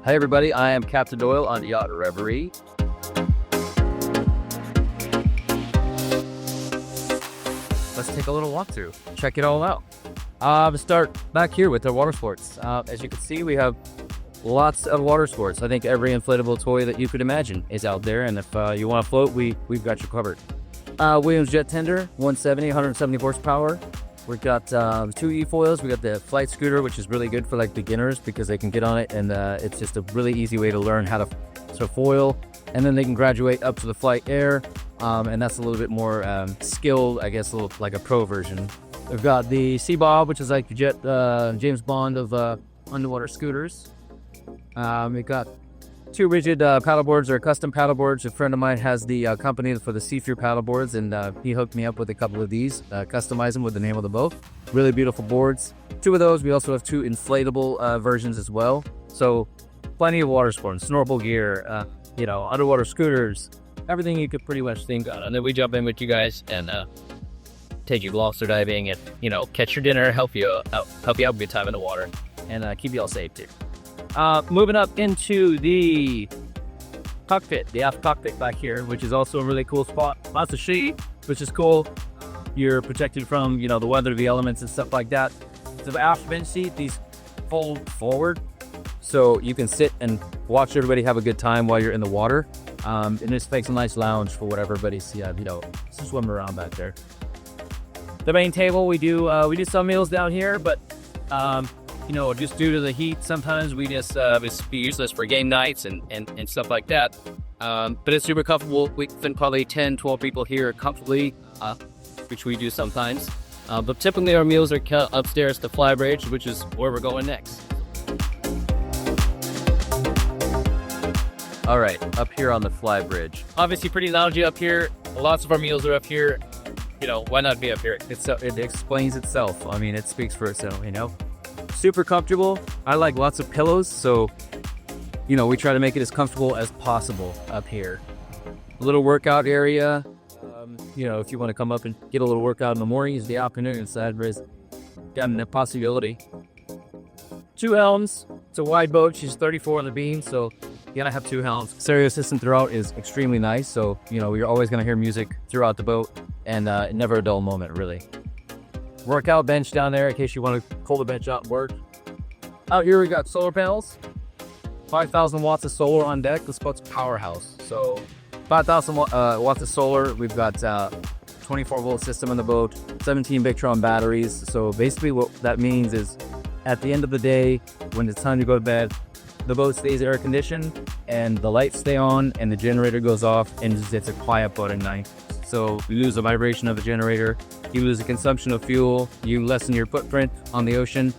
Hi everybody, I am Captain Doyle on yacht Reverie. Let's take a little walkthrough, check it all out. Let's start back here with our water sports. As you can see, we have lots of water sports. I think every inflatable toy that you could imagine is out there, and if you want to float, we've got you covered. Williams jet tender, 170 horsepower. We've got 2 e-foils. We got the flight scooter, which is really good for like beginners because they can get on it, and it's just a really easy way to learn how to foil, and then they can graduate up to the flight air, and that's a little bit more skilled, I guess, a little like a pro version. We've got the Sea Bob, which is like the jet James Bond of underwater scooters. We've got 2 rigid paddleboards or custom paddleboards. A friend of mine has the company for the Seafear paddleboards, and he hooked me up with a couple of these, customize them with the name of the boat. Really beautiful boards. 2 of those. We also have 2 inflatable versions as well. So plenty of water sports, snorkel gear, underwater scooters, everything you could pretty much think of. And then we jump in with you guys and take you lobster diving and, catch your dinner, help you have a good time in the water, and keep you all safe too. Moving up into the cockpit, the aft cockpit back here, which is also a really cool spot. Lots of shade, which is cool. You're protected from, the weather, the elements, and stuff like that. The aft bench seat, these fold forward, so you can sit and watch everybody have a good time while you're in the water. And this makes a nice lounge for what everybody's, swimming around back there. The main table, we do some meals down here, but just due to the heat, sometimes we just be useless for game nights and stuff like that. But it's super comfortable. We can probably 10, 12 people here comfortably, which we do sometimes. But typically our meals are upstairs to Flybridge, which is where we're going next. All right, up here on the Flybridge. Obviously pretty loungy up here. Lots of our meals are up here. Why not be up here? It explains itself. I mean, it speaks for itself, Super comfortable. I like lots of pillows, so we try to make it as comfortable as possible up here. A little workout area. If you want to come up and get a little workout in the mornings, the afternoon side is got a possibility. 2 helms. It's a wide boat. She's 34 on the beam, so you gotta have 2 helms. Stereo system throughout is extremely nice, so you're always gonna hear music throughout the boat, and never a dull moment really. Workout bench down there in case you want to pull the bench out and work. Out here we got solar panels, 5,000 watts of solar on deck. This boat's powerhouse. So 5,000 watts of solar. We've got 24 volt system in the boat, 17 Victron batteries. So basically what that means is at the end of the day, when it's time to go to bed, the boat stays air conditioned and the lights stay on and the generator goes off, and it's a quiet boat at night. So you lose the vibration of the generator, you lose the consumption of fuel, you lessen your footprint on the ocean,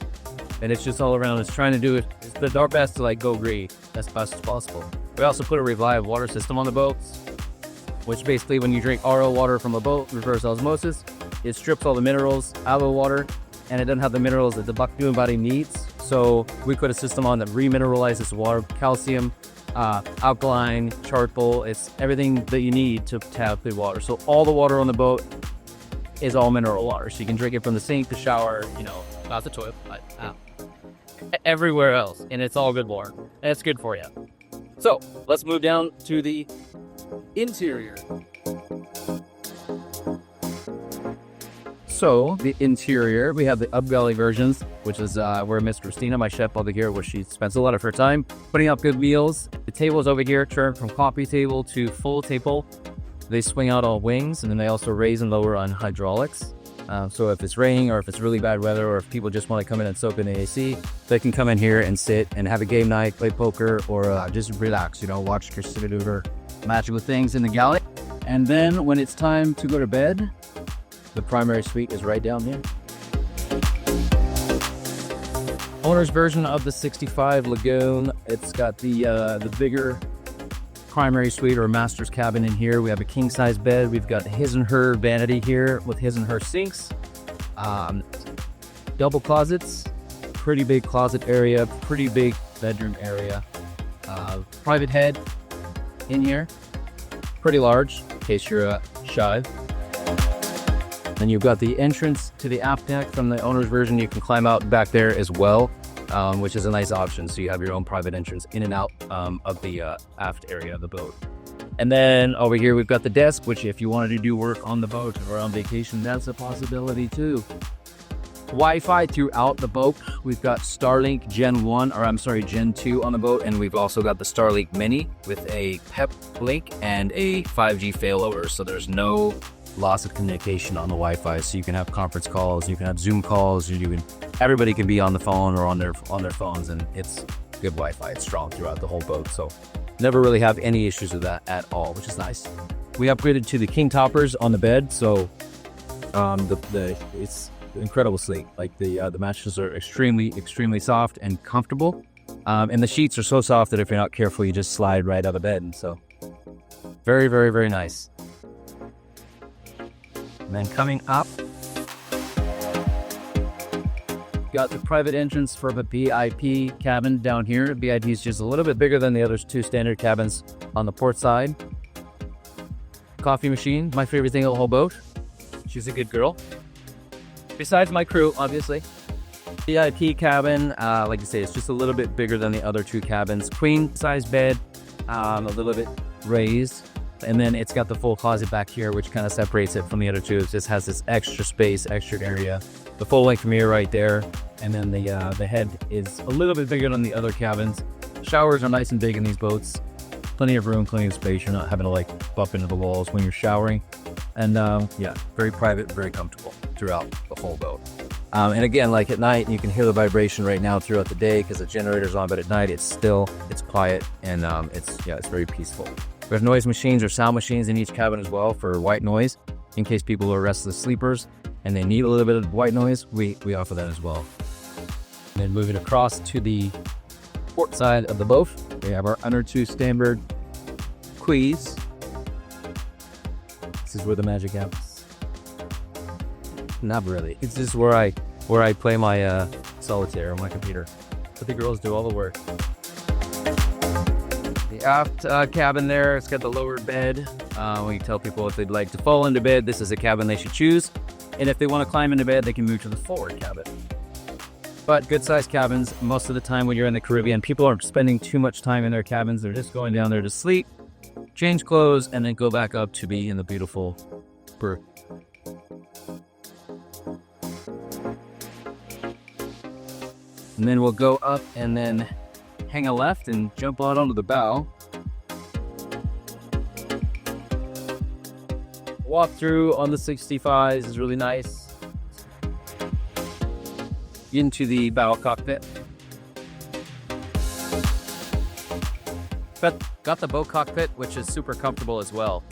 and it's just all around. It's trying to do it. It's our best to go green as fast as possible. We also put a Revive water system on the boats, which basically when you drink RO water from a boat, reverse osmosis, it strips all the minerals out of the water, and it doesn't have the minerals that the human body needs. So we put a system on that remineralizes water, calcium, alkaline, charcoal. It's everything that you need to have good water. So all the water on the boat is all mineral water. So you can drink it from the sink, the shower, not the toilet, but everywhere else. And it's all good water. And it's good for you. So let's move down to the interior. So the interior, we have the upgalley versions, which is where Miss Christina, my chef over here, where she spends a lot of her time putting up good meals. The tables over here turn from coffee table to full table. They swing out all wings, and then they also raise and lower on hydraulics. So if it's raining or if it's really bad weather or if people just want to come in and soak in the AC, they can come in here and sit and have a game night, play poker, or just relax, watch Christina do her magical things in the galley. And then when it's time to go to bed, the primary suite is right down here. Owner's version of the 65 Lagoon. It's got the bigger primary suite or master's cabin in here. We have a king size bed. We've got his and her vanity here with his and her sinks. Double closets, pretty big closet area, pretty big bedroom area. Private head in here, pretty large in case you're shy. Then you've got the entrance to the aft deck from the owner's version. You can climb out back there as well. which is a nice option. So you have your own private entrance in and out of the aft area of the boat. And then over here, we've got the desk, which if you wanted to do work on the boat or on vacation, that's a possibility too. Wi-Fi throughout the boat. We've got Starlink Gen 1, or I'm sorry, Gen 2 on the boat. And we've also got the Starlink Mini with a PEP link and a 5G failover. So there's no loss of communication on the Wi-Fi. So you can have conference calls, you can have Zoom calls, everybody can be on the phone or on their phones, and it's good Wi-Fi. It's strong throughout the whole boat. So never really have any issues with that at all, which is nice. We upgraded to the king toppers on the bed. So it's incredible sleep. Like the mattresses are extremely soft and comfortable, and the sheets are so soft that if you're not careful, you just slide right out of bed. And so very nice. And then coming up, got the private entrance for the VIP cabin down here. VIP is just a little bit bigger than the other two standard cabins on the port side. Coffee machine, my favorite thing of the whole boat. She's a good girl. Besides my crew, obviously. VIP cabin, like I say, it's just a little bit bigger than the other two cabins. Queen size bed, a little bit raised. And then it's got the full closet back here, which kind of separates it from the other two. It just has this extra space, extra area. The full length mirror right there. And then the head is a little bit bigger than the other cabins. Showers are nice and big in these boats. Plenty of room, plenty of space. You're not having to like bump into the walls when you're showering. And yeah, very private, very comfortable throughout the whole boat. And again, like at night, you can hear the vibration right now throughout the day because the generator's on, but at night it's quiet, and it's very peaceful. We have noise machines or sound machines in each cabin as well for white noise, in case people are restless sleepers and they need a little bit of white noise. We offer that as well. And then moving across to the port side of the boat, we have our under two standard quays. This is where the magic happens. Not really. It's just where I play my solitaire on my computer. But the girls do all the work. The aft cabin there, it's got the lowered bed. We tell people if they'd like to fall into bed, this is a cabin they should choose. And if they want to climb into bed, they can move to the forward cabin. But good sized cabins, most of the time when you're in the Caribbean, people aren't spending too much time in their cabins. They're just going down there to sleep, change clothes, and then go back up to be in the beautiful berth. And then we'll go up and then hang a left and jump out onto the bow. Walk through on the 65s is really nice. Into the bow cockpit. But got the boat cockpit, which is super comfortable as well.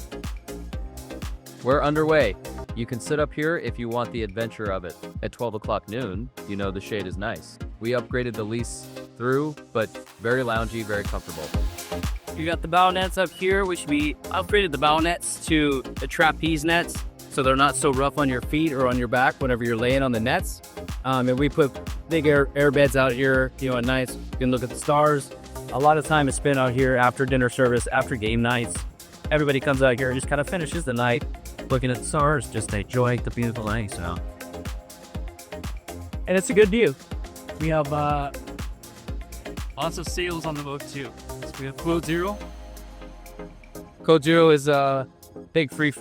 We're underway. You can sit up here if you want the adventure of it. At 12 o'clock noon, you know the shade is nice. We upgraded the lease through, but very loungy, very comfortable. You got the bow nets up here, which we upgraded the bow nets to the trapeze nets, so they're not so rough on your feet or on your back whenever you're laying on the nets. And we put big air beds out here, at night. You can look at the stars. A lot of time is spent out here after dinner service, after game nights. Everybody comes out here and just kind of finishes the night looking at the stars, just enjoying the beautiful night. So, and it's a good view. We have lots of sails on the boat too. So we have Code Zero. Code Zero is a big free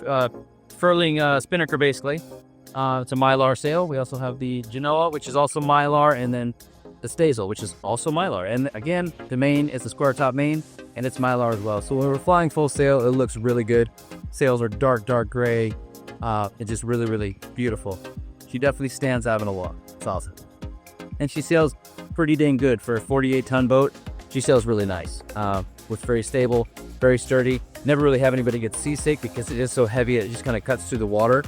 furling spinnaker basically. It's a Mylar sail. We also have the Genoa, which is also Mylar, and then the Staysail, which is also Mylar. And again, the main is the square top main, and it's Mylar as well. So when we're flying full sail, it looks really good. Sails are dark gray. It's just really beautiful. She definitely stands out in a lot. It's awesome. And she sails pretty dang good for a 48-ton boat. She sails really nice. It's very stable, very sturdy. Never really have anybody get seasick because it is so heavy. It just kind of cuts through the water.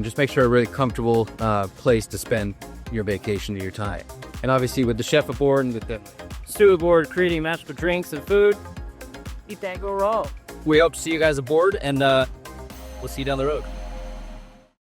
Just make sure a really comfortable place to spend your vacation or your time. And obviously with the chef aboard and with the stew aboard creating magical drinks and food, you can't go wrong. We hope to see you guys aboard, and we'll see you down the road.